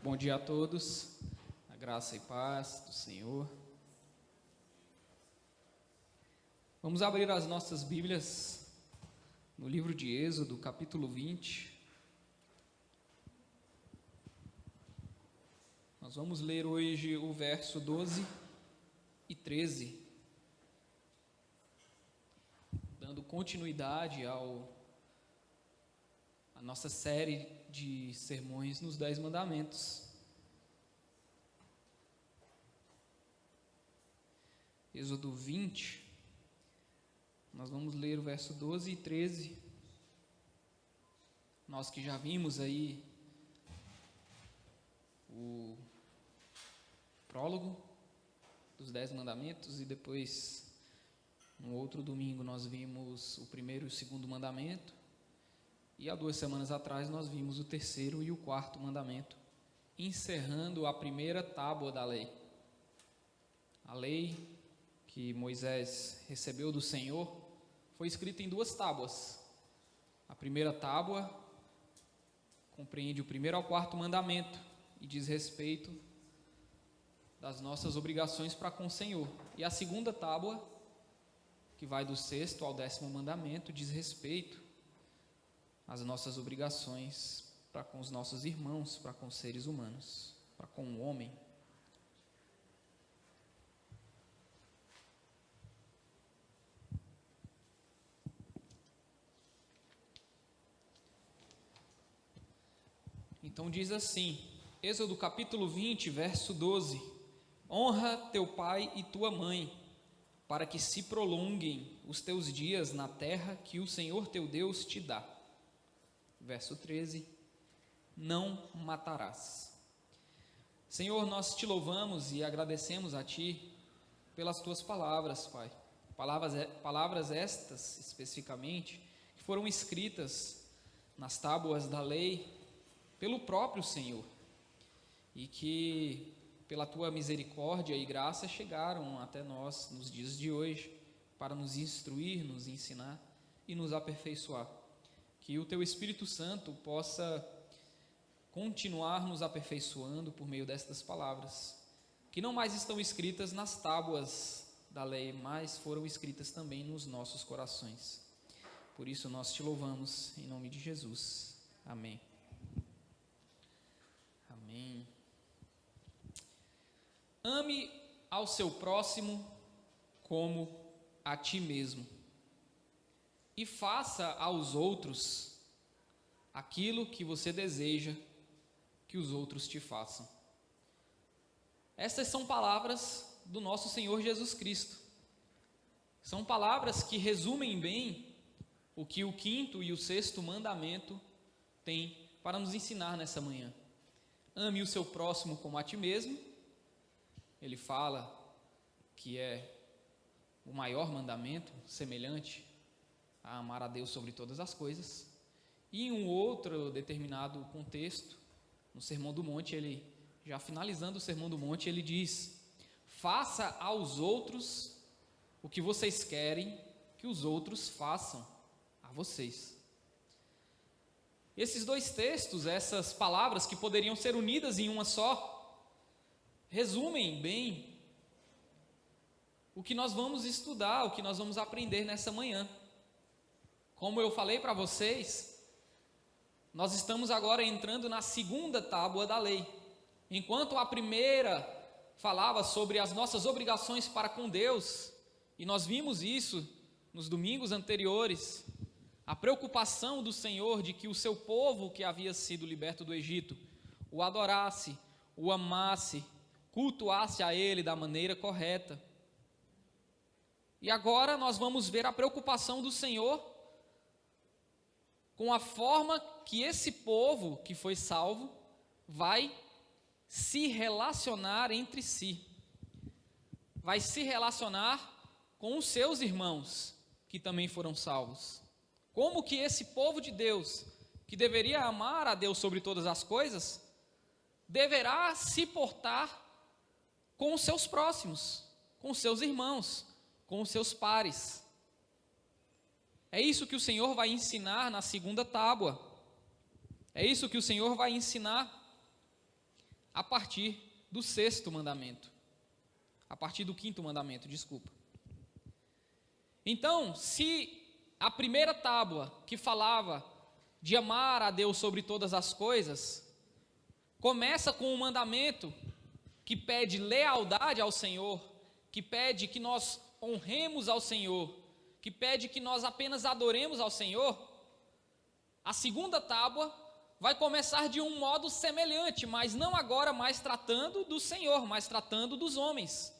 Bom dia a todos, a graça e paz do Senhor. Vamos abrir as nossas Bíblias no livro de Êxodo, capítulo 20. Nós vamos ler hoje o verso 12 e 13, dando continuidade à nossa série de sermões nos 10 mandamentos. Êxodo 20, nós vamos ler o verso 12 e 13. Nós que já vimos aí o prólogo dos 10 mandamentos e depois, no outro domingo, nós vimos o primeiro e o segundo mandamento. E há 2 semanas atrás nós vimos o terceiro e o quarto mandamento, encerrando a primeira tábua da lei. A lei que Moisés recebeu do Senhor foi escrita em 2 tábuas. A primeira tábua compreende o primeiro ao quarto mandamento e diz respeito das nossas obrigações para com o Senhor. E a segunda tábua, que vai do 6º ao 10º mandamento, diz respeito as nossas obrigações para com os nossos irmãos, para com os seres humanos, para com o homem. Então diz assim, Êxodo capítulo 20, verso 12: Honra teu pai e tua mãe, para que se prolonguem os teus dias na terra que o Senhor teu Deus te dá. Verso 13, não matarás. Senhor, nós te louvamos e agradecemos a Ti pelas Tuas palavras, Pai. Palavras estas, especificamente, que foram escritas nas tábuas da lei pelo próprio Senhor e que, pela Tua misericórdia e graça, chegaram até nós nos dias de hoje para nos instruir, nos ensinar e nos aperfeiçoar. Que o Teu Espírito Santo possa continuar nos aperfeiçoando por meio destas palavras, que não mais estão escritas nas tábuas da lei, mas foram escritas também nos nossos corações. Por isso nós te louvamos, em nome de Jesus. Amém. Amém. Ame ao seu próximo como a ti mesmo. E faça aos outros aquilo que você deseja que os outros te façam. Estas são palavras do nosso Senhor Jesus Cristo. São palavras que resumem bem o que o 5º e o 6º mandamento têm para nos ensinar nessa manhã. Ame o seu próximo como a ti mesmo. Ele fala que é o maior mandamento, semelhante a amar a Deus sobre todas as coisas. E em um outro determinado contexto, no Sermão do Monte, ele, já finalizando o Sermão do Monte, ele diz: faça aos outros o que vocês querem que os outros façam a vocês. Esses 2 textos, essas palavras que poderiam ser unidas em uma só, resumem bem o que nós vamos estudar, o que nós vamos aprender nessa manhã. Como eu falei para vocês, nós estamos agora entrando na segunda tábua da lei. Enquanto a primeira falava sobre as nossas obrigações para com Deus, e nós vimos isso nos domingos anteriores, a preocupação do Senhor de que o seu povo que havia sido liberto do Egito o adorasse, o amasse, cultuasse a Ele da maneira correta. E agora nós vamos ver a preocupação do Senhor com a forma que esse povo que foi salvo vai se relacionar entre si, vai se relacionar com os seus irmãos que também foram salvos. Como que esse povo de Deus, que deveria amar a Deus sobre todas as coisas, deverá se portar com os seus próximos, com os seus irmãos, com os seus pares. É isso que o Senhor vai ensinar na segunda tábua. É isso que o Senhor vai ensinar a partir do sexto mandamento. A partir do quinto mandamento, desculpa. Então, se a primeira tábua que falava de amar a Deus sobre todas as coisas, começa com um mandamento que pede lealdade ao Senhor, que pede que nós honremos ao Senhor, que pede que nós apenas adoremos ao Senhor, a segunda tábua vai começar de um modo semelhante, mas não agora mais tratando do Senhor, mas tratando dos homens.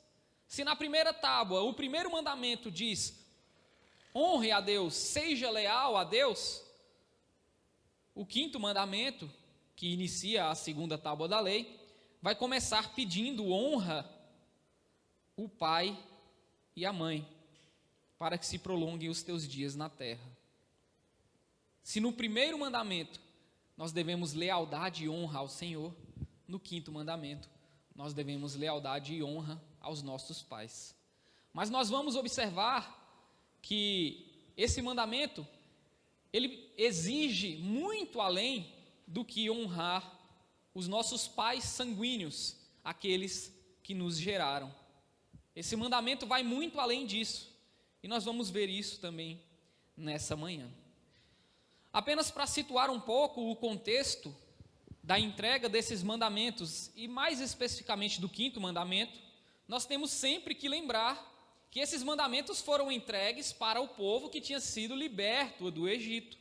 Se na primeira tábua o primeiro mandamento diz: honre a Deus, seja leal a Deus, o quinto mandamento, que inicia a segunda tábua da lei, vai começar pedindo honra o pai e a mãe, para que se prolonguem os teus dias na terra. Se no primeiro mandamento nós devemos lealdade e honra ao Senhor, no quinto mandamento nós devemos lealdade e honra aos nossos pais. Mas nós vamos observar que esse mandamento, ele exige muito além do que honrar os nossos pais sanguíneos, aqueles que nos geraram. Esse mandamento vai muito além disso, e nós vamos ver isso também nessa manhã. Apenas para situar um pouco o contexto da entrega desses mandamentos, e mais especificamente do quinto mandamento, nós temos sempre que lembrar que esses mandamentos foram entregues para o povo que tinha sido liberto do Egito.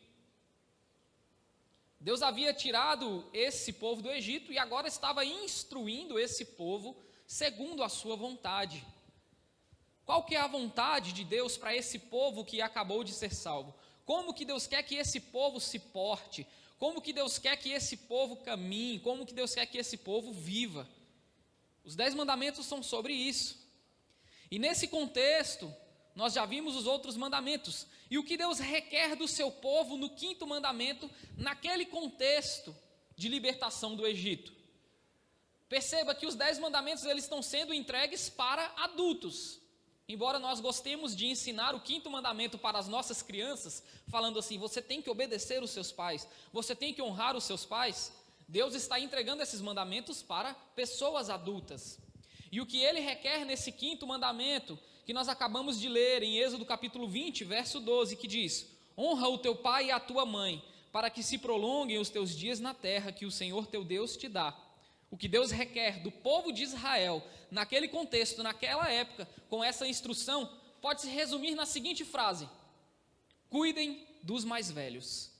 Deus havia tirado esse povo do Egito e agora estava instruindo esse povo segundo a sua vontade. Qual que é a vontade de Deus para esse povo que acabou de ser salvo? Como que Deus quer que esse povo se porte? Como que Deus quer que esse povo caminhe? Como que Deus quer que esse povo viva? Os 10 mandamentos são sobre isso. E nesse contexto, nós já vimos os outros mandamentos. E o que Deus requer do seu povo no quinto mandamento, naquele contexto de libertação do Egito. Perceba que os 10 mandamentos eles estão sendo entregues para adultos. Embora nós gostemos de ensinar o quinto mandamento para as nossas crianças, falando assim, você tem que obedecer os seus pais, você tem que honrar os seus pais, Deus está entregando esses mandamentos para pessoas adultas. E o que ele requer nesse quinto mandamento, que nós acabamos de ler em Êxodo capítulo 20, verso 12, que diz: honra o teu pai e a tua mãe, para que se prolonguem os teus dias na terra que o Senhor teu Deus te dá. O que Deus requer do povo de Israel, naquele contexto, naquela época, com essa instrução, pode se resumir na seguinte frase: cuidem dos mais velhos.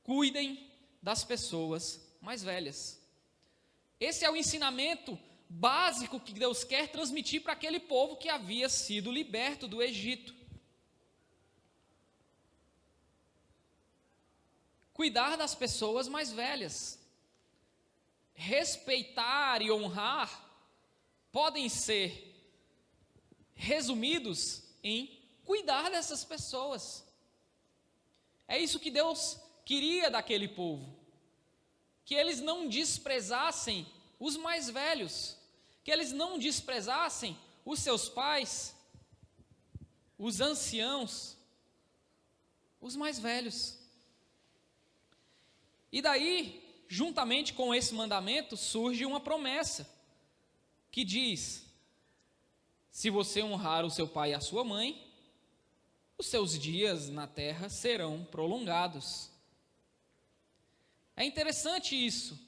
Cuidem das pessoas mais velhas. Esse é o ensinamento básico que Deus quer transmitir para aquele povo que havia sido liberto do Egito. Cuidar das pessoas mais velhas. Respeitar e honrar podem ser resumidos em cuidar dessas pessoas. É isso que Deus queria daquele povo, que eles não desprezassem os mais velhos, que eles não desprezassem os seus pais, os anciãos, os mais velhos. E daí, juntamente com esse mandamento, surge uma promessa, que diz: se você honrar o seu pai e a sua mãe, os seus dias na terra serão prolongados. É interessante isso.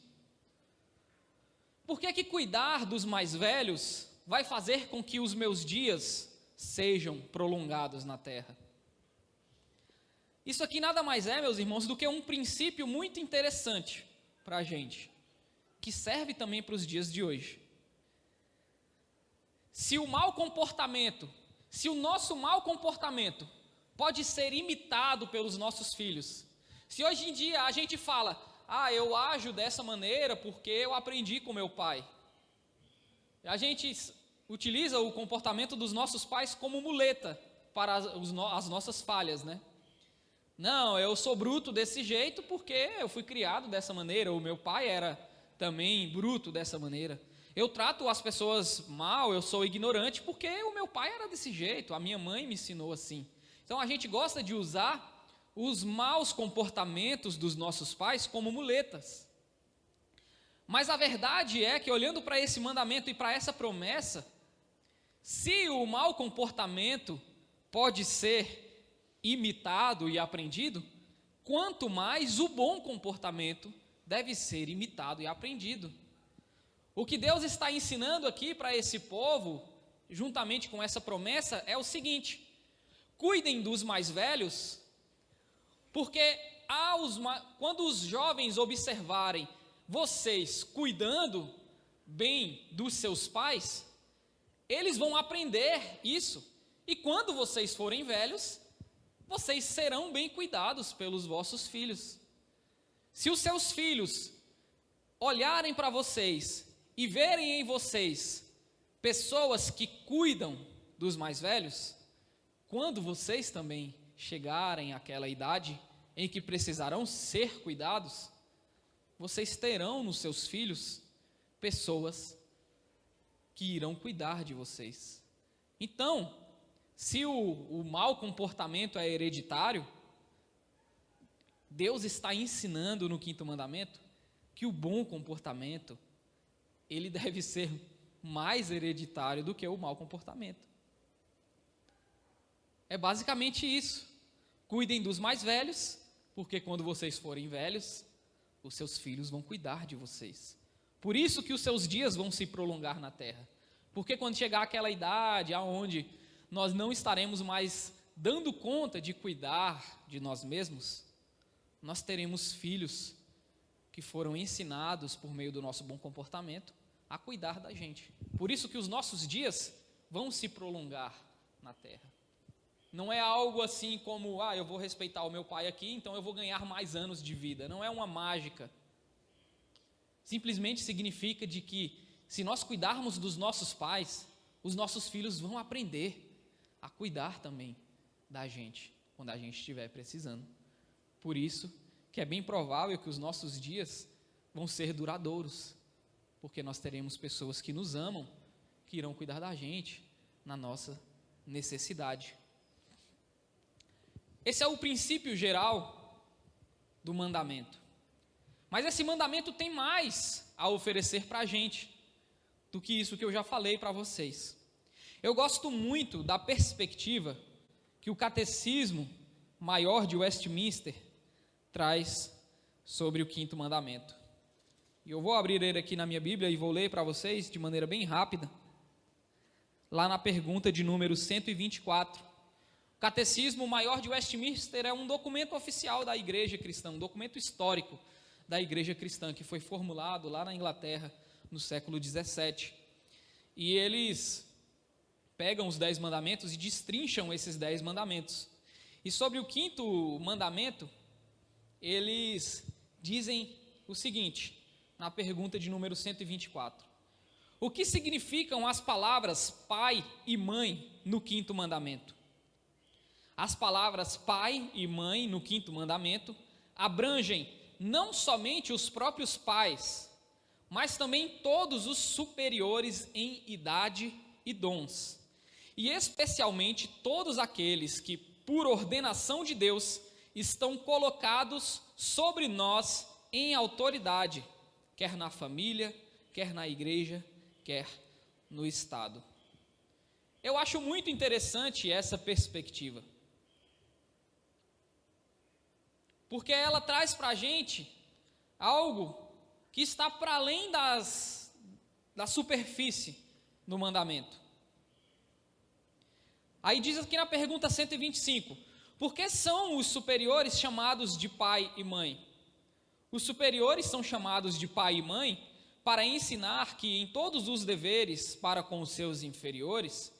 Por que que cuidar dos mais velhos vai fazer com que os meus dias sejam prolongados na terra? Isso aqui nada mais é, meus irmãos, do que um princípio muito interessante para a gente, que serve também para os dias de hoje. Se o nosso mau comportamento pode ser imitado pelos nossos filhos, se hoje em dia a gente fala, eu ajo dessa maneira porque eu aprendi com meu pai, a gente utiliza o comportamento dos nossos pais como muleta para as nossas falhas, né? Não, eu sou bruto desse jeito porque eu fui criado dessa maneira, o meu pai era também bruto dessa maneira. Eu trato as pessoas mal, eu sou ignorante porque o meu pai era desse jeito, a minha mãe me ensinou assim. Então a gente gosta de usar os maus comportamentos dos nossos pais como muletas. Mas a verdade é que, olhando para esse mandamento e para essa promessa, se o mau comportamento pode ser imitado e aprendido, quanto mais o bom comportamento deve ser imitado e aprendido. O que Deus está ensinando aqui para esse povo, juntamente com essa promessa, é o seguinte: cuidem dos mais velhos, porque quando os jovens observarem vocês cuidando bem dos seus pais, eles vão aprender isso, e quando vocês forem velhos, vocês serão bem cuidados pelos vossos filhos. Se os seus filhos olharem para vocês e verem em vocês pessoas que cuidam dos mais velhos, quando vocês também chegarem àquela idade em que precisarão ser cuidados, vocês terão nos seus filhos pessoas que irão cuidar de vocês. Então, se o mau comportamento é hereditário, Deus está ensinando no 5º mandamento que o bom comportamento, ele deve ser mais hereditário do que o mau comportamento. É basicamente isso. Cuidem dos mais velhos, porque quando vocês forem velhos, os seus filhos vão cuidar de vocês. Por isso que os seus dias vão se prolongar na terra. Porque quando chegar aquela idade aonde nós não estaremos mais dando conta de cuidar de nós mesmos, nós teremos filhos que foram ensinados por meio do nosso bom comportamento a cuidar da gente. Por isso que os nossos dias vão se prolongar na terra. Não é algo assim como, eu vou respeitar o meu pai aqui, então eu vou ganhar mais anos de vida. Não é uma mágica. Simplesmente significa de que, se nós cuidarmos dos nossos pais, os nossos filhos vão aprender a cuidar também da gente, quando a gente estiver precisando. Por isso que é bem provável que os nossos dias vão ser duradouros, porque nós teremos pessoas que nos amam, que irão cuidar da gente na nossa necessidade. Esse é o princípio geral do mandamento. Mas esse mandamento tem mais a oferecer para a gente do que isso que eu já falei para vocês. Eu gosto muito da perspectiva que o Catecismo Maior de Westminster traz sobre o 5º mandamento. E eu vou abrir ele aqui na minha Bíblia e vou ler para vocês de maneira bem rápida, lá na pergunta de número 124. O Catecismo Maior de Westminster é um documento oficial da Igreja Cristã, um documento histórico da Igreja Cristã, que foi formulado lá na Inglaterra no século 17. E eles pegam os 10 mandamentos e destrincham esses 10 mandamentos. E sobre o 5º mandamento, eles dizem o seguinte, na pergunta de número 124. O que significam as palavras pai e mãe no 5º mandamento? As palavras pai e mãe no 5º mandamento abrangem não somente os próprios pais, mas também todos os superiores em idade e dons, e especialmente todos aqueles que, por ordenação de Deus, estão colocados sobre nós em autoridade, quer na família, quer na igreja, quer no Estado. Eu acho muito interessante essa perspectiva, porque ela traz para a gente algo que está para além da superfície do mandamento. Aí diz aqui na pergunta 125, por que são os superiores chamados de pai e mãe? Os superiores são chamados de pai e mãe para ensinar que em todos os deveres para com os seus inferiores,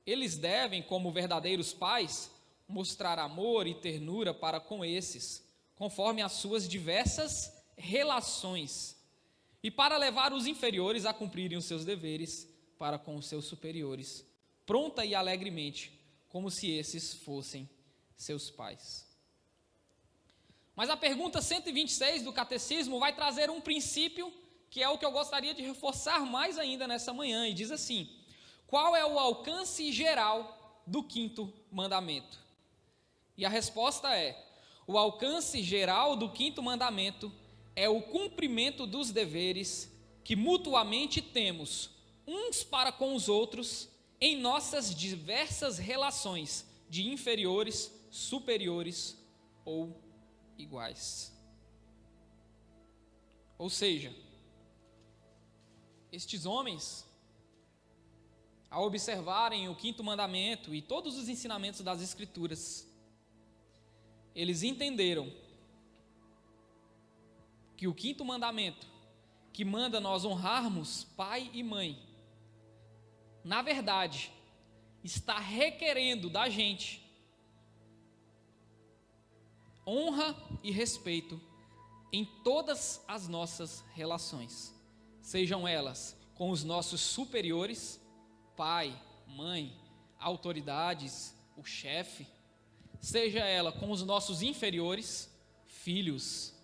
eles devem, como verdadeiros pais, mostrar amor e ternura para com esses, conforme as suas diversas relações, e para levar os inferiores a cumprirem os seus deveres para com os seus superiores, pronta e alegremente, como se esses fossem seus pais. Mas a pergunta 126 do Catecismo vai trazer um princípio que é o que eu gostaria de reforçar mais ainda nessa manhã, e diz assim: qual é o alcance geral do 5º mandamento? E a resposta é: o alcance geral do 5º mandamento é o cumprimento dos deveres que mutuamente temos uns para com os outros em nossas diversas relações de inferiores, superiores ou iguais. Ou seja, estes homens, ao observarem o 5º mandamento e todos os ensinamentos das Escrituras, eles entenderam que o 5º mandamento, que manda nós honrarmos pai e mãe, na verdade, está requerendo da gente honra e respeito em todas as nossas relações, sejam elas com os nossos superiores, pai, mãe, autoridades, o chefe, seja ela com os nossos inferiores, filhos,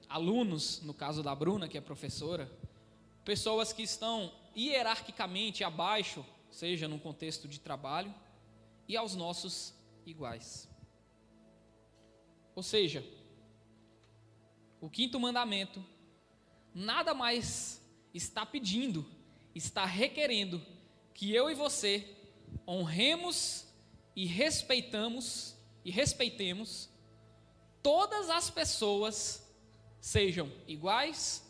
alunos, no caso da Bruna, que é professora, pessoas que estão hierarquicamente abaixo, seja num contexto de trabalho, e aos nossos iguais. Ou seja, o 5º mandamento nada mais está pedindo, está requerendo que eu e você honremos e respeitemos todas as pessoas, sejam iguais,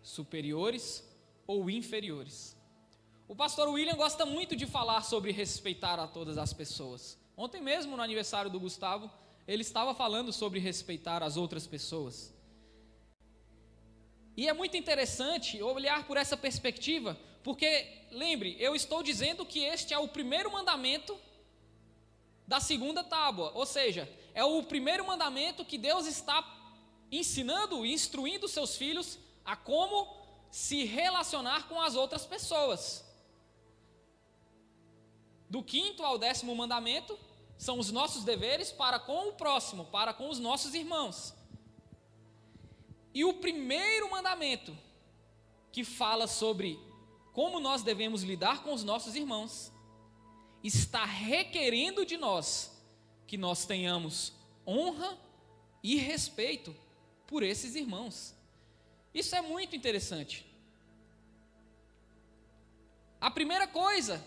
superiores ou inferiores. O pastor William gosta muito de falar sobre respeitar a todas as pessoas. Ontem mesmo, no aniversário do Gustavo, ele estava falando sobre respeitar as outras pessoas. E é muito interessante olhar por essa perspectiva, porque, lembre, eu estou dizendo que este é o primeiro mandamento da 2ª tábua, ou seja, é o primeiro mandamento que Deus está ensinando e instruindo seus filhos a como se relacionar com as outras pessoas. Do 5º ao 10º mandamento são os nossos deveres para com o próximo, para com os nossos irmãos. E o primeiro mandamento, que fala sobre como nós devemos lidar com os nossos irmãos, está requerendo de nós que nós tenhamos honra e respeito por esses irmãos. Isso é muito interessante. A primeira coisa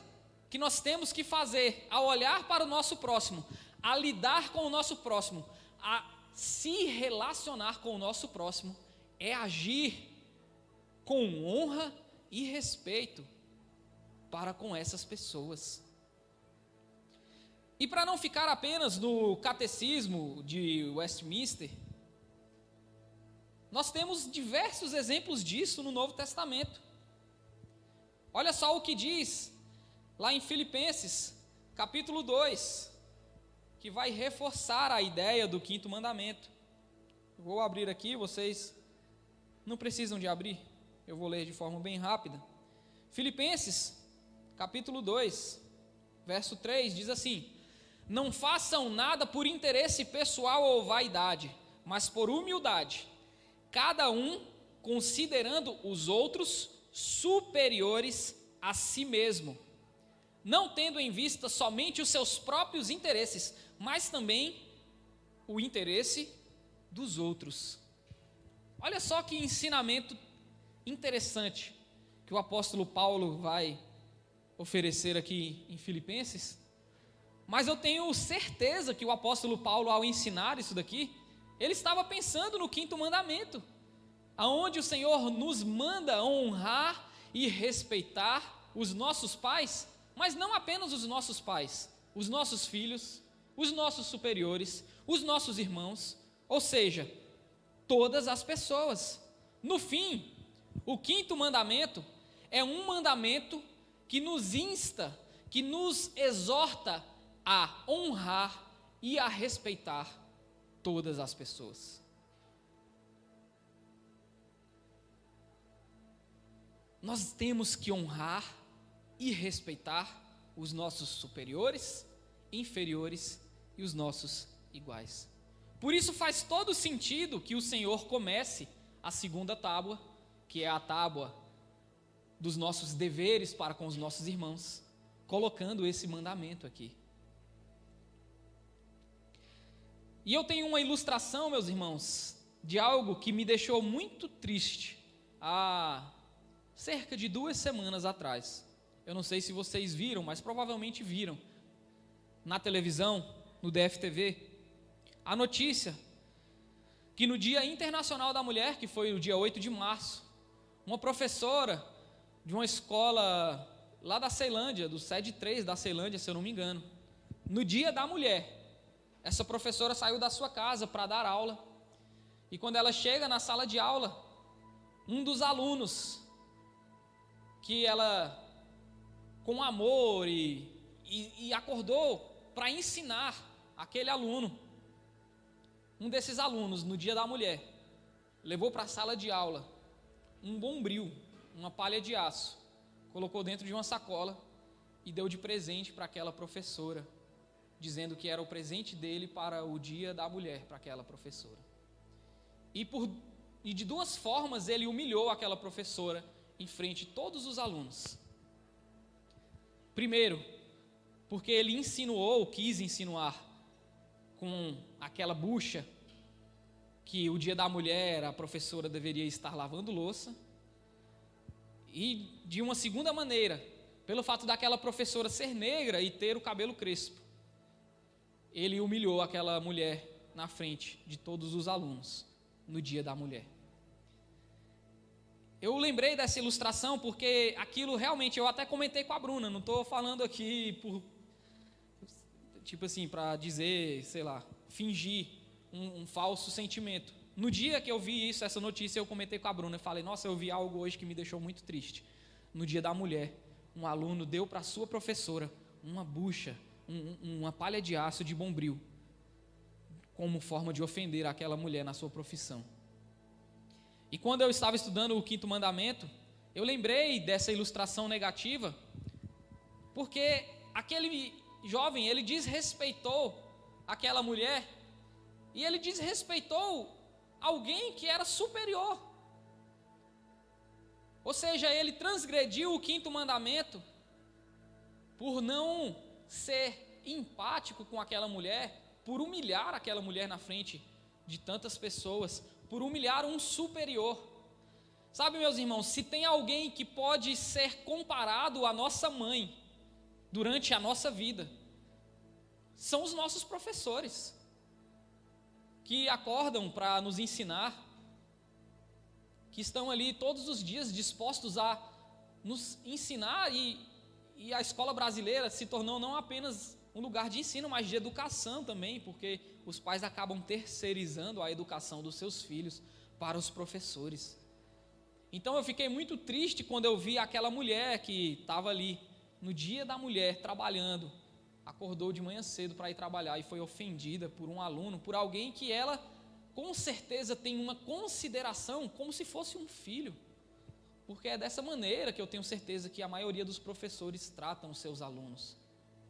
que nós temos que fazer ao olhar para o nosso próximo, a lidar com o nosso próximo, a se relacionar com o nosso próximo, é agir com honra e respeito para com essas pessoas. E para não ficar apenas no catecismo de Westminster, nós temos diversos exemplos disso no Novo Testamento. Olha só o que diz lá em Filipenses, capítulo 2, que vai reforçar a ideia do 5º mandamento. Vou abrir aqui, vocês não precisam de abrir, eu vou ler de forma bem rápida. Filipenses, capítulo 2, verso 3, diz assim: não façam nada por interesse pessoal ou vaidade, mas por humildade, cada um considerando os outros superiores a si mesmo, não tendo em vista somente os seus próprios interesses, mas também o interesse dos outros. Olha só que ensinamento interessante que o apóstolo Paulo vai oferecer aqui em Filipenses. Mas eu tenho certeza que o apóstolo Paulo, ao ensinar isso daqui, ele estava pensando no 5º mandamento, aonde o Senhor nos manda honrar e respeitar os nossos pais, mas não apenas os nossos pais, os nossos filhos, os nossos superiores, os nossos irmãos, ou seja, todas as pessoas. No fim, o 5º mandamento é um mandamento que nos insta, que nos exorta a honrar e a respeitar todas as pessoas. Nós temos que honrar e respeitar os nossos superiores, inferiores e os nossos iguais. Por isso faz todo sentido que o Senhor comece a 2ª tábua, que é a tábua dos nossos deveres para com os nossos irmãos, colocando esse mandamento aqui. E eu tenho uma ilustração, meus irmãos, de algo que me deixou muito triste há cerca de 2 semanas atrás. Eu não sei se vocês viram, mas provavelmente viram na televisão, no DFTV, a notícia que no Dia Internacional da Mulher, que foi o dia 8 de março, uma professora de uma escola lá da Ceilândia, do SED 3 da Ceilândia, se eu não me engano, no Dia da Mulher, essa professora saiu da sua casa para dar aula, e quando ela chega na sala de aula, um dos alunos, que ela, com amor e acordou para ensinar aquele aluno, um desses alunos, no Dia da Mulher, levou para a sala de aula um bombril, uma palha de aço, colocou dentro de uma sacola e deu de presente para aquela professora, dizendo que era o presente dele para o Dia da Mulher, para aquela professora. E de 2 formas ele humilhou aquela professora em frente de todos os alunos. Primeiro, porque ele insinuou, quis insinuar com aquela bucha que o Dia da Mulher a professora deveria estar lavando louça. E de uma segunda maneira, pelo fato daquela professora ser negra e ter o cabelo crespo, ele humilhou aquela mulher na frente de todos os alunos no Dia da Mulher. Eu lembrei dessa ilustração porque aquilo realmente, eu até comentei com a Bruna, não estou falando aqui por, tipo assim, para dizer, sei lá, fingir um falso sentimento. No dia que eu vi isso, essa notícia, eu comentei com a Bruna, eu falei, nossa, eu vi algo hoje que me deixou muito triste. No Dia da Mulher, um aluno deu para a sua professora uma bucha, uma palha de aço de bombril, como forma de ofender aquela mulher na sua profissão. E quando eu estava estudando o 5º mandamento, eu lembrei dessa ilustração negativa, porque aquele jovem, ele desrespeitou aquela mulher, e ele desrespeitou alguém que era superior. Ou seja, ele transgrediu o 5º mandamento por não ser empático com aquela mulher, por humilhar aquela mulher na frente de tantas pessoas, por humilhar um superior. Sabe, meus irmãos, se tem alguém que pode ser comparado à nossa mãe durante a nossa vida, são os nossos professores, que acordam para nos ensinar, que estão ali todos os dias dispostos a nos ensinar, e a escola brasileira se tornou não apenas um lugar de ensino, mas de educação também, porque os pais acabam terceirizando a educação dos seus filhos para os professores. Então eu fiquei muito triste quando eu vi aquela mulher que estava ali no Dia da Mulher trabalhando, acordou de manhã cedo para ir trabalhar e foi ofendida por um aluno, por alguém que ela com certeza tem uma consideração como se fosse um filho, porque é dessa maneira que eu tenho certeza que a maioria dos professores tratam os seus alunos,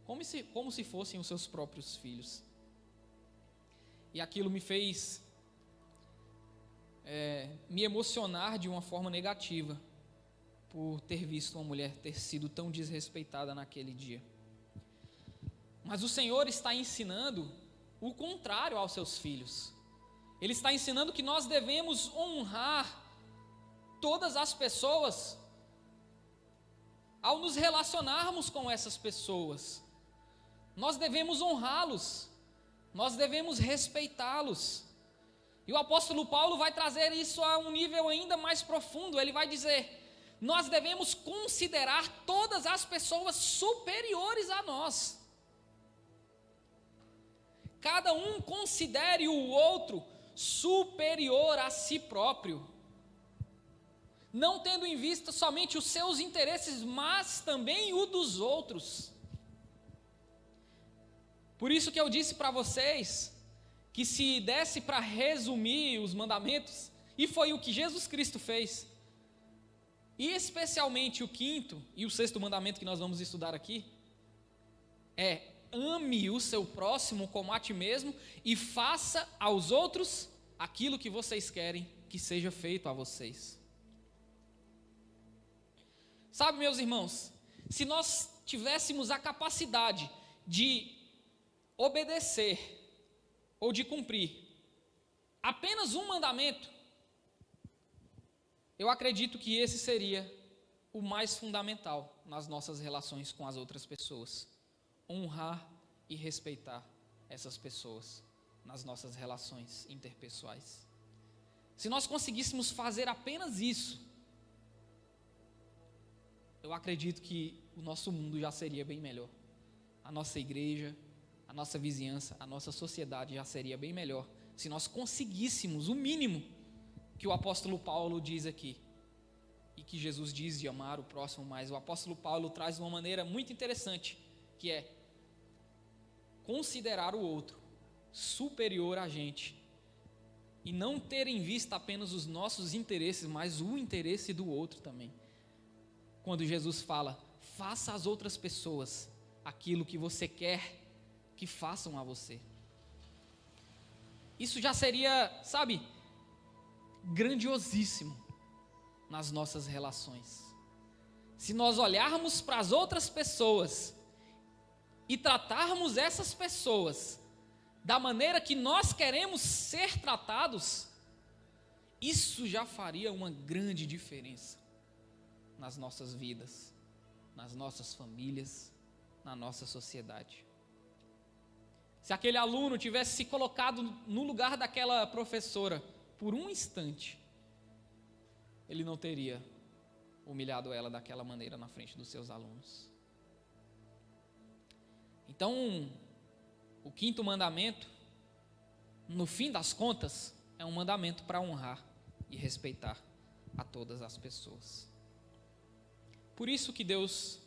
como se fossem os seus próprios filhos. E aquilo me fez me emocionar de uma forma negativa, por ter visto uma mulher ter sido tão desrespeitada naquele dia. Mas o Senhor está ensinando o contrário aos seus filhos. Ele está ensinando que nós devemos honrar todas as pessoas ao nos relacionarmos com essas pessoas. Nós devemos honrá-los, nós devemos respeitá-los. E o apóstolo Paulo vai trazer isso a um nível ainda mais profundo. Ele vai dizer: nós devemos considerar todas as pessoas superiores a nós. Cada um considere o outro superior a si próprio, não tendo em vista somente os seus interesses, mas também o dos outros. Por isso que eu disse para vocês que se desse para resumir os mandamentos, e foi o que Jesus Cristo fez, e especialmente o 5º e o 6º mandamento que nós vamos estudar aqui, ame o seu próximo como a ti mesmo e faça aos outros aquilo que vocês querem que seja feito a vocês. Sabe, meus irmãos, se nós tivéssemos a capacidade de obedecer ou de cumprir apenas um mandamento, eu acredito que esse seria o mais fundamental nas nossas relações com as outras pessoas. Honrar e respeitar essas pessoas nas nossas relações interpessoais. Se nós conseguíssemos fazer apenas isso, eu acredito que o nosso mundo já seria bem melhor. A nossa igreja, a nossa vizinhança, a nossa sociedade já seria bem melhor se nós conseguíssemos o mínimo que o apóstolo Paulo diz aqui, e que Jesus diz de amar o próximo. Mas o apóstolo Paulo traz de uma maneira muito interessante, que é considerar o outro superior a gente, e não ter em vista apenas os nossos interesses, mas o interesse do outro também. Quando Jesus fala, faça às outras pessoas aquilo que você quer que façam a você. Isso já seria, sabe, grandiosíssimo nas nossas relações. Se nós olharmos para as outras pessoas e tratarmos essas pessoas da maneira que nós queremos ser tratados, isso já faria uma grande diferença nas nossas vidas, nas nossas famílias, na nossa sociedade. Se aquele aluno tivesse se colocado no lugar daquela professora por um instante, ele não teria humilhado ela daquela maneira na frente dos seus alunos. Então, o quinto mandamento, no fim das contas, é um mandamento para honrar e respeitar a todas as pessoas. Por isso que Deus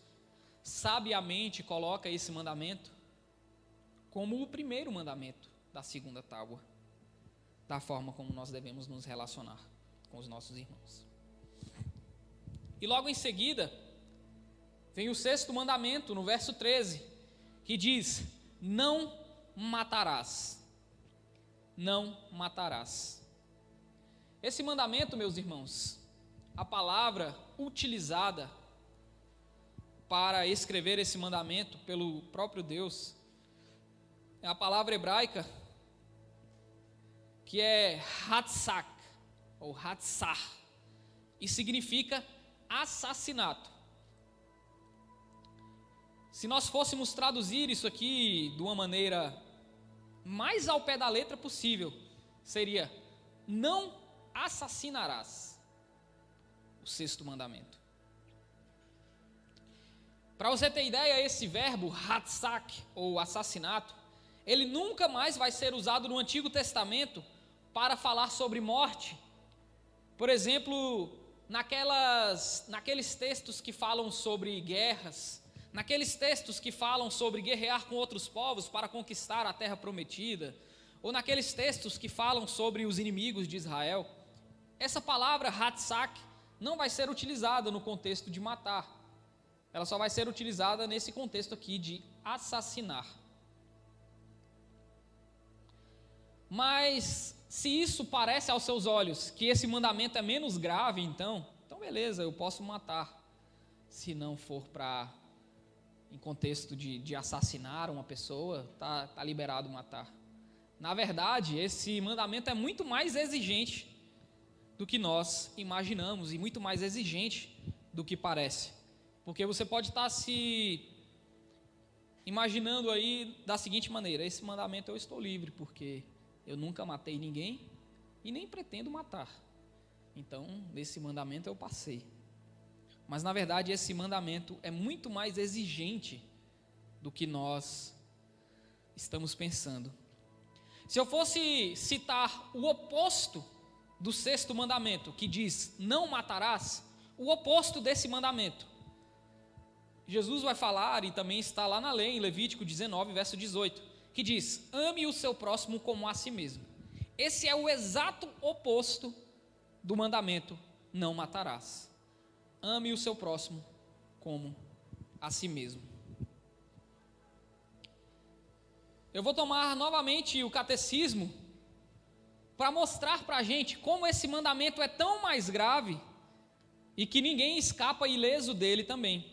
sabiamente coloca esse mandamento como o primeiro mandamento da segunda tábua, da forma como nós devemos nos relacionar com os nossos irmãos. E logo em seguida, vem o sexto mandamento, no verso 13, que diz, não matarás. Não matarás. Esse mandamento, meus irmãos, a palavra utilizada para escrever esse mandamento pelo próprio Deus, é a palavra hebraica, que é hatsak, ou hatsar, e significa assassinato. Se nós fôssemos traduzir isso aqui de uma maneira mais ao pé da letra possível, seria, não assassinarás. O sexto mandamento. Para você ter ideia, esse verbo, hatsak, ou assassinato, ele nunca mais vai ser usado no Antigo Testamento para falar sobre morte. Por exemplo, naqueles textos que falam sobre guerras, naqueles textos que falam sobre guerrear com outros povos para conquistar a terra prometida, ou naqueles textos que falam sobre os inimigos de Israel, essa palavra hatsak não vai ser utilizada no contexto de matar. Ela só vai ser utilizada nesse contexto aqui de assassinar. Mas se isso parece aos seus olhos que esse mandamento é menos grave, então beleza, eu posso matar, se não for em contexto de assassinar uma pessoa, tá liberado matar. Na verdade, esse mandamento é muito mais exigente do que nós imaginamos e muito mais exigente do que parece, porque você pode estar se imaginando aí da seguinte maneira: esse mandamento eu estou livre, porque eu nunca matei ninguém e nem pretendo matar, então nesse mandamento eu passei. Mas na verdade esse mandamento é muito mais exigente do que nós estamos pensando. Se eu fosse citar o oposto do sexto mandamento, que diz não matarás, o oposto desse mandamento, Jesus vai falar, e também está lá na lei, em Levítico 19, verso 18, que diz, ame o seu próximo como a si mesmo. Esse é o exato oposto do mandamento, não matarás. Ame o seu próximo como a si mesmo. Eu vou tomar novamente o catecismo para mostrar para a gente como esse mandamento é tão mais grave e que ninguém escapa ileso dele também.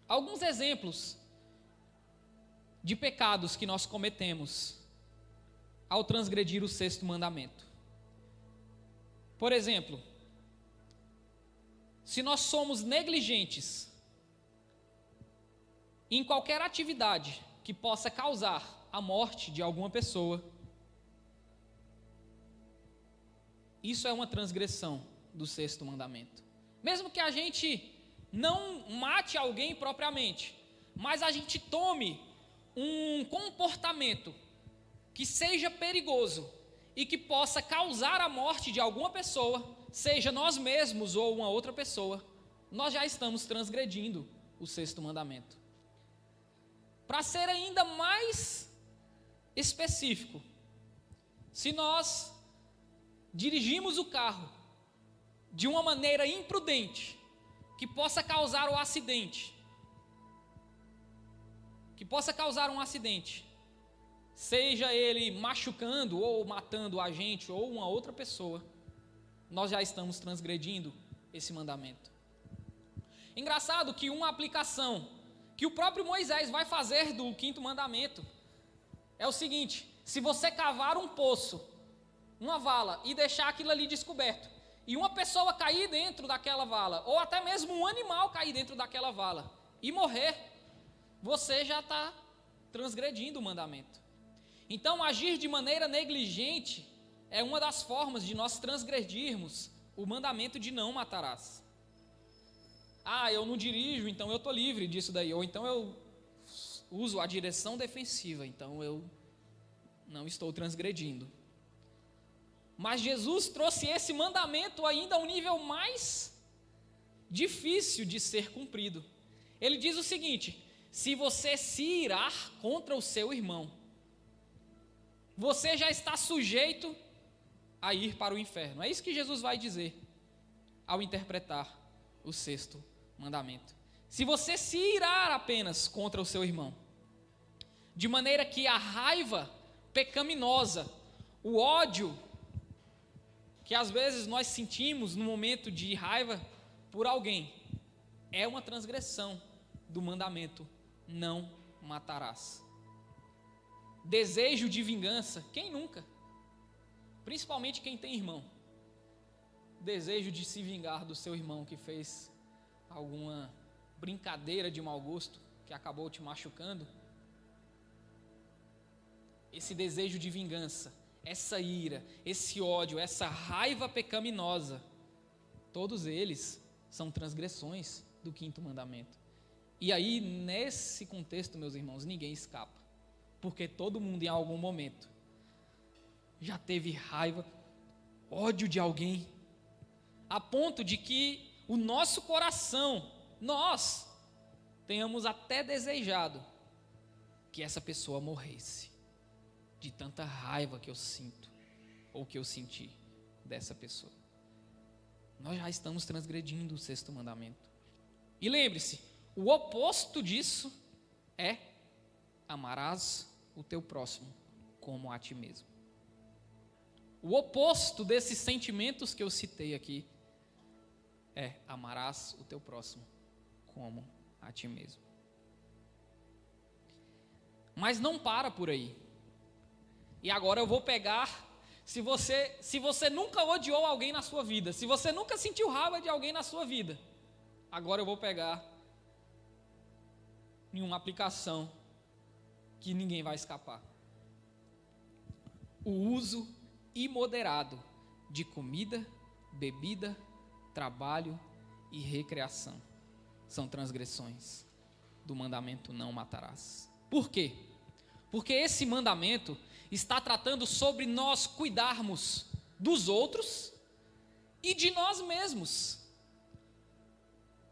Alguns exemplos de pecados que nós cometemos ao transgredir o sexto mandamento. Por exemplo, se nós somos negligentes em qualquer atividade que possa causar a morte de alguma pessoa, isso é uma transgressão do sexto mandamento. Mesmo que a gente não mate alguém propriamente, mas a gente tome um comportamento que seja perigoso e que possa causar a morte de alguma pessoa, seja nós mesmos ou uma outra pessoa, nós já estamos transgredindo o sexto mandamento. Para ser ainda mais específico, se nós dirigimos o carro de uma maneira imprudente, que possa causar um acidente, seja ele machucando ou matando a gente ou uma outra pessoa, nós já estamos transgredindo esse mandamento. Engraçado que uma aplicação que o próprio Moisés vai fazer do quinto mandamento é o seguinte: se você cavar um poço, uma vala, e deixar aquilo ali descoberto, e uma pessoa cair dentro daquela vala, ou até mesmo um animal cair dentro daquela vala e morrer, você já está transgredindo o mandamento. Então, agir de maneira negligente é uma das formas de nós transgredirmos o mandamento de não matarás. Eu não dirijo, então eu estou livre disso daí. Ou então eu uso a direção defensiva, então eu não estou transgredindo. Mas Jesus trouxe esse mandamento ainda a um nível mais difícil de ser cumprido. Ele diz o seguinte: se você se irar contra o seu irmão, você já está sujeito a ir para o inferno. É isso que Jesus vai dizer ao interpretar o sexto mandamento. Se você se irar apenas contra o seu irmão, de maneira que a raiva pecaminosa, o ódio que às vezes nós sentimos no momento de raiva por alguém, é uma transgressão do mandamento: não matarás. Desejo de vingança, quem nunca? Principalmente quem tem irmão. Desejo de se vingar do seu irmão que fez alguma brincadeira de mau gosto, que acabou te machucando. Esse desejo de vingança, essa ira, esse ódio, essa raiva pecaminosa, todos eles são transgressões do quinto mandamento. E aí, nesse contexto, meus irmãos, ninguém escapa, porque todo mundo em algum momento já teve raiva, ódio de alguém, a ponto de que o nosso coração, nós tenhamos até desejado que essa pessoa morresse, de tanta raiva que eu sinto, ou que eu senti dessa pessoa. Nós já estamos transgredindo o sexto mandamento. E lembre-se, o oposto disso é: amarás o teu próximo como a ti mesmo. O oposto desses sentimentos que eu citei aqui é: amarás o teu próximo como a ti mesmo. Mas não para por aí. E agora eu vou pegar, se você nunca odiou alguém na sua vida, se você nunca sentiu raiva de alguém na sua vida, agora eu vou pegar em uma aplicação que ninguém vai escapar. O uso imoderado de comida, bebida, trabalho e recreação são transgressões do mandamento não matarás. Por quê? Porque esse mandamento está tratando sobre nós cuidarmos dos outros e de nós mesmos.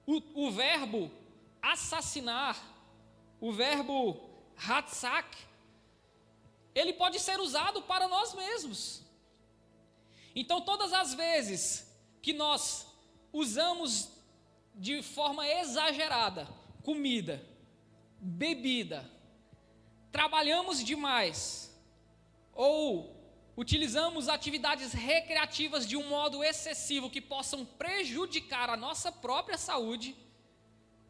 O verbo assassinar, o verbo hatsak, ele pode ser usado para nós mesmos. Então, todas as vezes que nós usamos de forma exagerada comida, bebida, trabalhamos demais, ou utilizamos atividades recreativas de um modo excessivo que possam prejudicar a nossa própria saúde,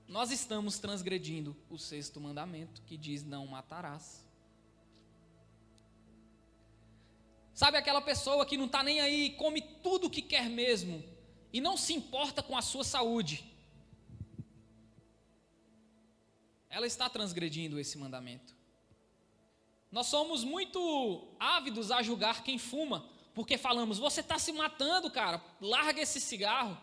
nós estamos transgredindo o sexto mandamento, que diz: não matarás. Sabe aquela pessoa que não está nem aí, come tudo o que quer mesmo e não se importa com a sua saúde? Ela está transgredindo esse mandamento. Nós somos muito ávidos a julgar quem fuma, porque falamos, você está se matando, cara, larga esse cigarro.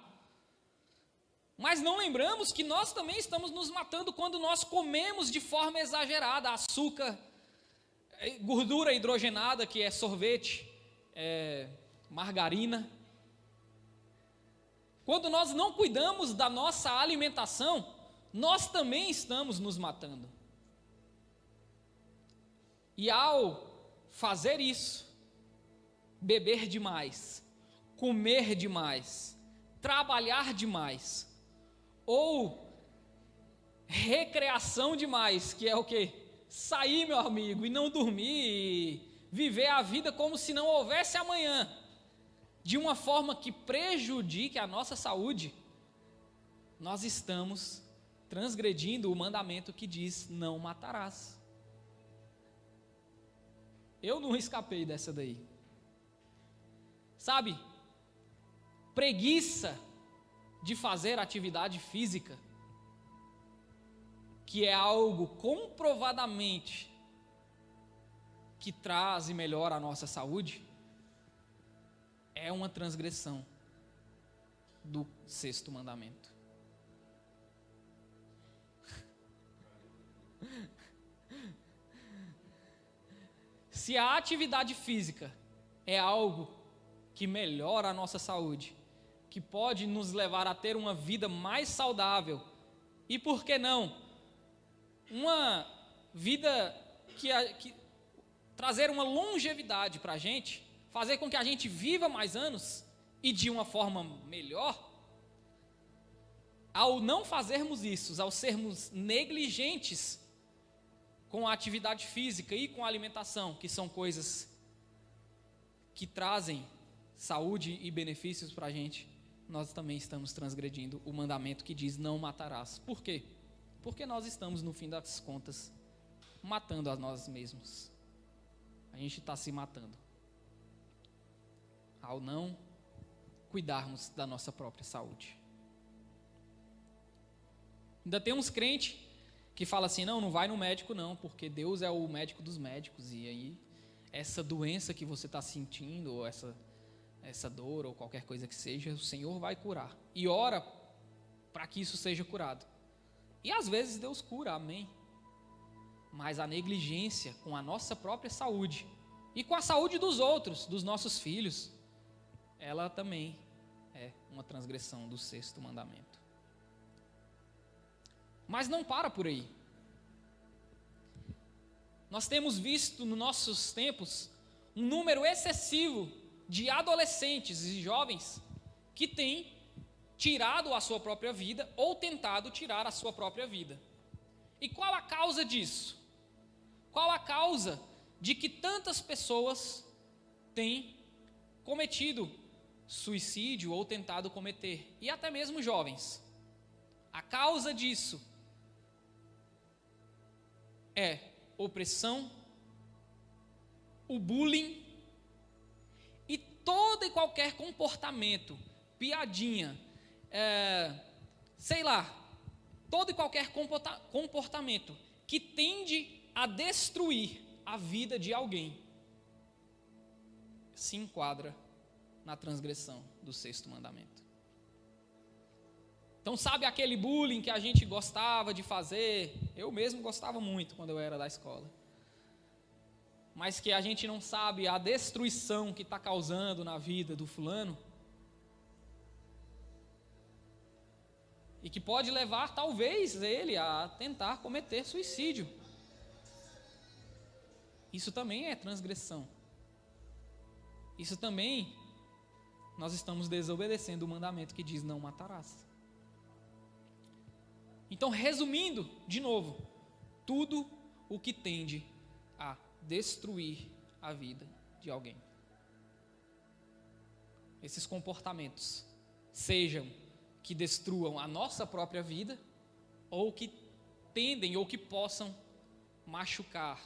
Mas não lembramos que nós também estamos nos matando quando nós comemos de forma exagerada açúcar, gordura hidrogenada, que é sorvete, margarina. Quando nós não cuidamos da nossa alimentação, nós também estamos nos matando. E ao fazer isso, beber demais, comer demais, trabalhar demais, ou recreação demais, que é o quê? Sair, meu amigo, e não dormir, e viver a vida como se não houvesse amanhã, de uma forma que prejudique a nossa saúde, nós estamos transgredindo o mandamento que diz, não matarás. Eu não escapei dessa daí. Sabe, preguiça de fazer atividade física, que é algo comprovadamente que traz e melhora a nossa saúde, é uma transgressão do 6º mandamento. Se a atividade física é algo que melhora a nossa saúde, que pode nos levar a ter uma vida mais saudável, e por que não, uma vida que trazer uma longevidade para a gente, fazer com que a gente viva mais anos e de uma forma melhor, ao não fazermos isso, ao sermos negligentes com a atividade física e com a alimentação, que são coisas que trazem saúde e benefícios para a gente, nós também estamos transgredindo o mandamento que diz não matarás. Por quê? Porque nós estamos, no fim das contas, matando a nós mesmos. A gente está se matando ao não cuidarmos da nossa própria saúde. Ainda tem uns crentes que falam assim, não vai no médico não, porque Deus é o médico dos médicos, e aí essa doença que você está sentindo, ou essa dor, ou qualquer coisa que seja, o Senhor vai curar, e ora para que isso seja curado, e às vezes Deus cura, amém, mas a negligência com a nossa própria saúde, e com a saúde dos outros, dos nossos filhos, ela também é uma transgressão do 6º mandamento. Mas não para por aí. Nós temos visto nos nossos tempos um número excessivo de adolescentes e jovens que têm tirado a sua própria vida ou tentado tirar a sua própria vida. E qual a causa disso? Qual a causa de que tantas pessoas têm cometido suicídio ou tentado cometer? E até mesmo jovens. A causa disso é opressão, o bullying e todo e qualquer comportamento, piadinha, todo e qualquer comportamento que tende a destruir a vida de alguém, se enquadra na transgressão do 6º mandamento. Então, sabe aquele bullying que a gente gostava de fazer? Eu mesmo gostava muito quando eu era da escola. Mas que a gente não sabe a destruição que está causando na vida do fulano. E que pode levar, talvez, ele a tentar cometer suicídio. Isso também é transgressão. Isso também, nós estamos desobedecendo o mandamento que diz não matarás. Então, resumindo, de novo, tudo o que tende a destruir a vida de alguém. Esses comportamentos, sejam que destruam a nossa própria vida, ou que tendem ou que possam machucar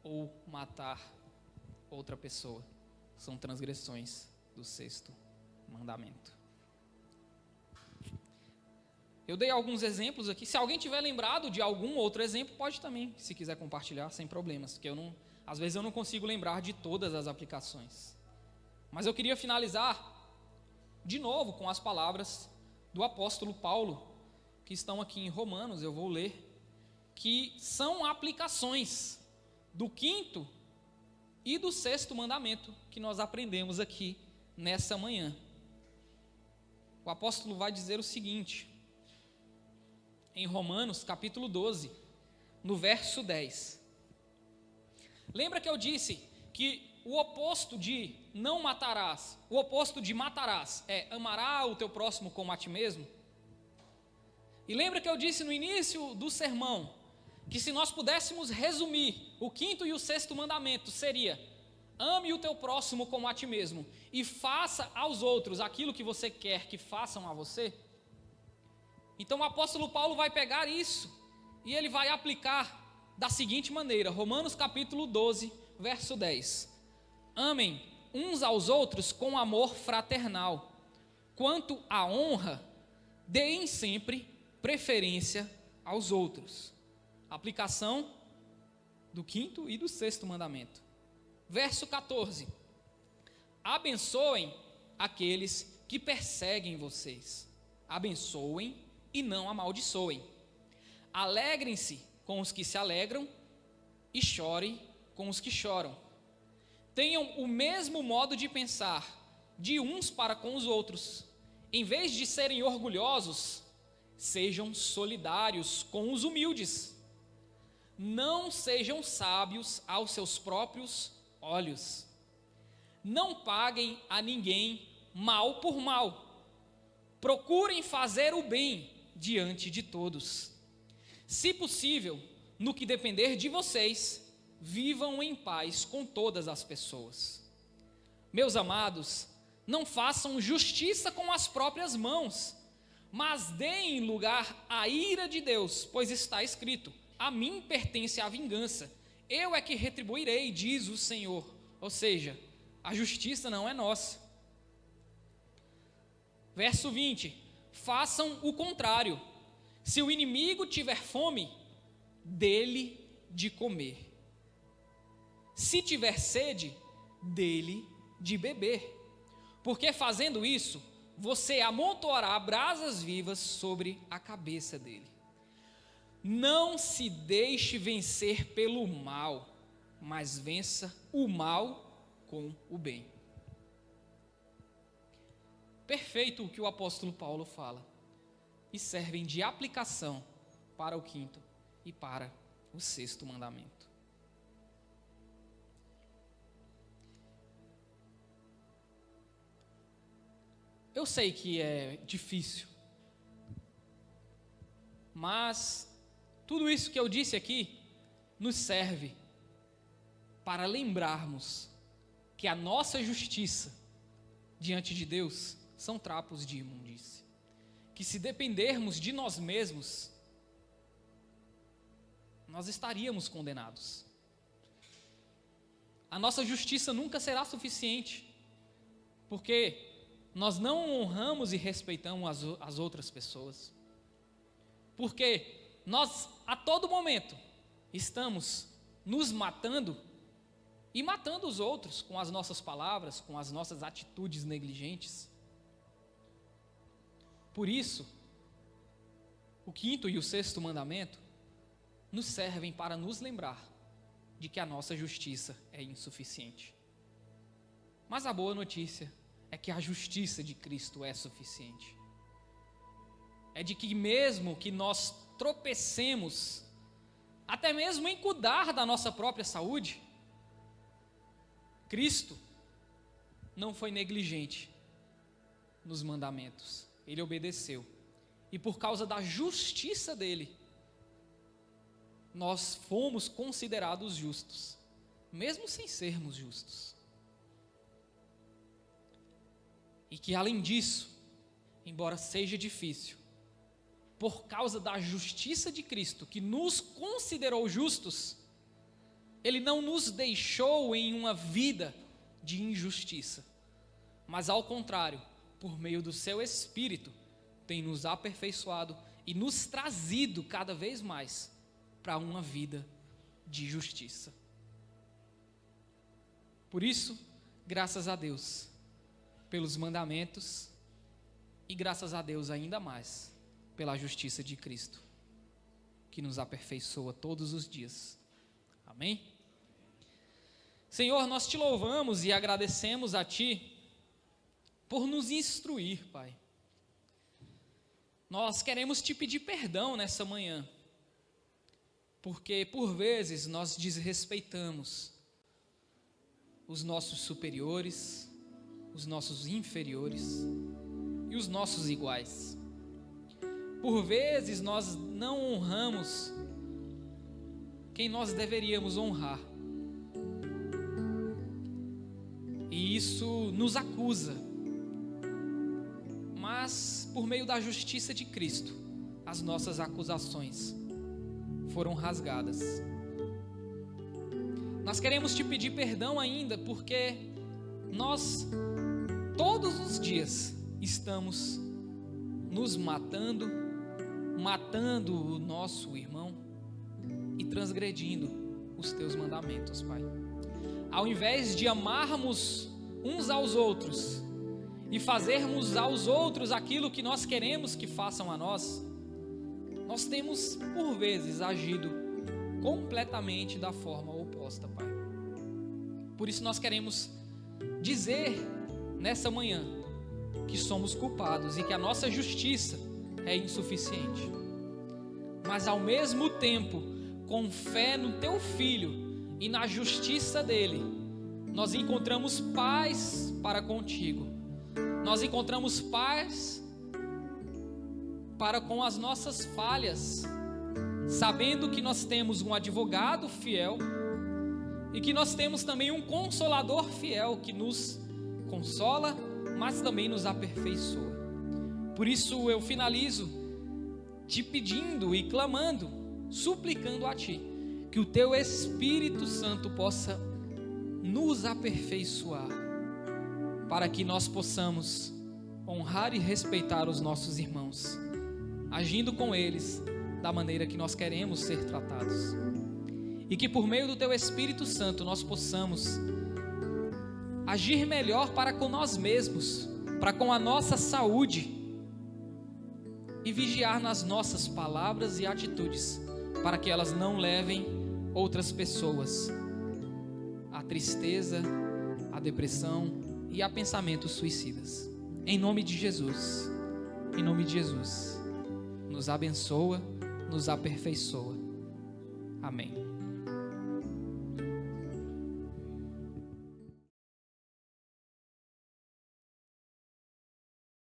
ou matar outra pessoa. são transgressões do sexto mandamento. Eu dei alguns exemplos aqui. Se alguém tiver lembrado de algum outro exemplo, pode também, se quiser compartilhar, sem problemas, porque às vezes eu não consigo lembrar de todas as aplicações. Mas eu queria finalizar de novo com as palavras do apóstolo Paulo, que estão aqui em Romanos, eu vou ler, que são aplicações do quinto e do sexto mandamento que nós aprendemos aqui nessa manhã. O apóstolo vai dizer o seguinte, em Romanos capítulo 12, no verso 10. Lembra que eu disse que o oposto de não matarás, o oposto de matarás é amará o teu próximo como a ti mesmo? E lembra que eu disse no início do sermão, que se nós pudéssemos resumir o quinto e o sexto mandamento, seria: ame o teu próximo como a ti mesmo, e faça aos outros aquilo que você quer que façam a você? Então o apóstolo Paulo vai pegar isso, e ele vai aplicar da seguinte maneira, Romanos capítulo 12, verso 10. Amem uns aos outros com amor fraternal. Quanto à honra, deem sempre preferência aos outros. Aplicação do quinto e do sexto mandamento. Verso 14. Abençoem aqueles que perseguem vocês. Abençoem e não amaldiçoem. Alegrem-se com os que se alegram e chorem com os que choram. Tenham o mesmo modo de pensar de uns para com os outros. Em vez de serem orgulhosos, sejam solidários com os humildes. Não sejam sábios aos seus próprios olhos. Não paguem a ninguém mal por mal. Procurem fazer o bem diante de todos. Se possível, no que depender de vocês, vivam em paz com todas as pessoas. Meus amados, não façam justiça com as próprias mãos, mas deem lugar à ira de Deus, pois está escrito: a mim pertence a vingança, eu é que retribuirei, diz o Senhor. Ou seja, a justiça não é nossa. Verso 20: façam o contrário. Se o inimigo tiver fome, dê-lhe de comer. Se tiver sede, dê-lhe de beber. Porque fazendo isso, você amontoará brasas vivas sobre a cabeça dele. Não se deixe vencer pelo mal, mas vença o mal com o bem. Perfeito o que o apóstolo Paulo fala, e servem de aplicação para o quinto e para o sexto mandamento. Eu sei que é difícil, mas tudo isso que eu disse aqui nos serve para lembrarmos que a nossa justiça diante de Deus são trapos de imundície, que se dependermos de nós mesmos, nós estaríamos condenados. A nossa justiça nunca será suficiente, porque nós não honramos e respeitamos as outras pessoas, porque nós a todo momento estamos nos matando e matando os outros com as nossas palavras, com as nossas atitudes negligentes. Por isso, o quinto e o sexto mandamento nos servem para nos lembrar de que a nossa justiça é insuficiente. Mas a boa notícia é que a justiça de Cristo é suficiente. É de que mesmo que nós tropecemos, até mesmo em cuidar da nossa própria saúde, Cristo não foi negligente nos mandamentos, ele obedeceu, e por causa da justiça dele, nós fomos considerados justos, mesmo sem sermos justos. E que além disso, embora seja difícil, por causa da justiça de Cristo, que nos considerou justos, Ele não nos deixou em uma vida de injustiça, mas ao contrário, por meio do seu Espírito, tem nos aperfeiçoado e nos trazido cada vez mais para uma vida de justiça. Por isso, graças a Deus pelos mandamentos e graças a Deus ainda mais pela justiça de Cristo, que nos aperfeiçoa todos os dias. Amém? Senhor, nós te louvamos e agradecemos a Ti por nos instruir, Pai. Nós queremos Te pedir perdão nessa manhã, porque por vezes nós desrespeitamos os nossos superiores, os nossos inferiores e os nossos iguais. Por vezes nós não honramos quem nós deveríamos honrar. E isso nos acusa. Mas por meio da justiça de Cristo, as nossas acusações foram rasgadas. Nós queremos Te pedir perdão ainda, porque nós todos os dias estamos nos matando o nosso irmão e transgredindo os Teus mandamentos, Pai. Ao invés de amarmos uns aos outros e fazermos aos outros aquilo que nós queremos que façam a nós, nós temos por vezes agido completamente da forma oposta, Pai. Por isso nós queremos dizer nessa manhã que somos culpados e que a nossa justiça é insuficiente, mas ao mesmo tempo, com fé no Teu Filho e na justiça dele, nós encontramos paz para contigo, nós encontramos paz para com as nossas falhas, sabendo que nós temos um advogado fiel e que nós temos também um consolador fiel que nos consola, mas também nos aperfeiçoa. Por isso eu finalizo Te pedindo e clamando, suplicando a Ti, que o Teu Espírito Santo possa nos aperfeiçoar, para que nós possamos honrar e respeitar os nossos irmãos, agindo com eles da maneira que nós queremos ser tratados, e que por meio do Teu Espírito Santo nós possamos agir melhor para com nós mesmos, para com a nossa saúde, e vigiar nas nossas palavras e atitudes, para que elas não levem outras pessoas à tristeza, à depressão e a pensamentos suicidas. Em nome de Jesus, nos abençoa, nos aperfeiçoa. Amém.